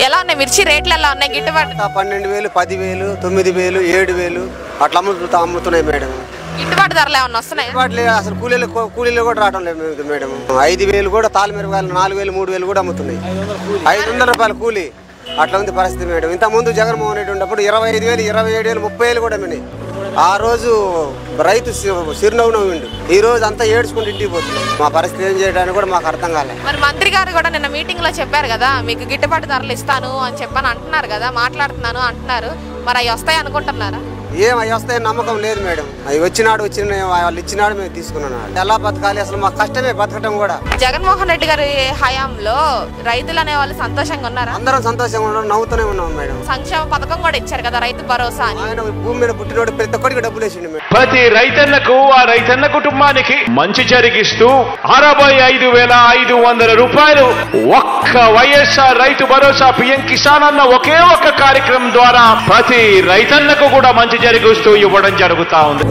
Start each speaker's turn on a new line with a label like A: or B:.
A: ఎలా ఉన్నాయి మిర్చి రేట్లు? ఎలా ఉన్నాయి గిట్టుబాటు?
B: 12,000, 10,000, 9,000, 7,000 అట్లా అమ్ముతున్నాయి మేడం.
A: గిట్టుబాటు ధరలు ఏమన్నా వస్తున్నాయి?
B: అసలు కూలీలు కూడా రావడం లేదు మేడం. 5,000 కూడా తాళమిరపకాయలు 4,000, 3,000 కూడా అమ్ముతున్నాయి. 500 రూపాయల కూలీ అట్లా ఉంది పరిస్థితి మేడం. ఇంత ముందు జగన్మోహన్ రెడ్డి ఉన్నప్పుడు 25,000, 27,000, 30,000 కూడా మిని. ఆ రోజు రైతు చిరునవ్వు నవ్విండు. ఈ రోజు అంతా ఏడ్చుకుంటూ ఇంటికి పోతుంది. మా పరిస్థితి ఏం చేయడానికి కూడా మాకు అర్థం కాలేదు.
A: మరి మంత్రి గారు కూడా నిన్న మీటింగ్ లో చెప్పారు కదా, మీకు గిట్టుబాటు ధరలు ఇస్తాను అని చెప్పని అంటున్నారు కదా, మాట్లాడుతున్నాను అంటున్నారు. మరి అవి వస్తాయి అనుకుంటున్నారా?
B: అవి వస్తాయని నమ్మకం లేదు మేడం. అవి వచ్చినాడు వాళ్ళు ఇచ్చినాడు మేము తీసుకున్నాను. ఎలా బతకాలి అసలు? మాకు కష్టమే బతకటం కూడా.
A: జగన్మోహన్ రెడ్డి గారి హయాంలో రైతులు అనే వాళ్ళు సంతోషంగా ఉన్నారా?
B: అందరం సంతోషంగా ఉన్నాం, నవ్వుతూనే ఉన్నాం మేడం.
A: సంక్షేమ పథకం కూడా ఇచ్చారు కదా, రైతు భరోసా అని.
B: ఆయన భూమి మీద పుట్టినోడు ప్రతి ఒక్కరికి డబ్బులు వేసిండు మేడం.
C: ప్రతి రైతన్నకు ఆ రైతన్న కుటుంబానికి మంచి జరిగిస్తూ 65,500 రూపాయలు ఒక్క వైఎస్ఆర్ రైతు భరోసా పిఎం కిసాన్ అన్న ఒకే ఒక్క కార్యక్రమం ద్వారా ప్రతి రైతన్నకు కూడా మంచి జరిగిస్తూ ఇవ్వడం జరుగుతా ఉంది.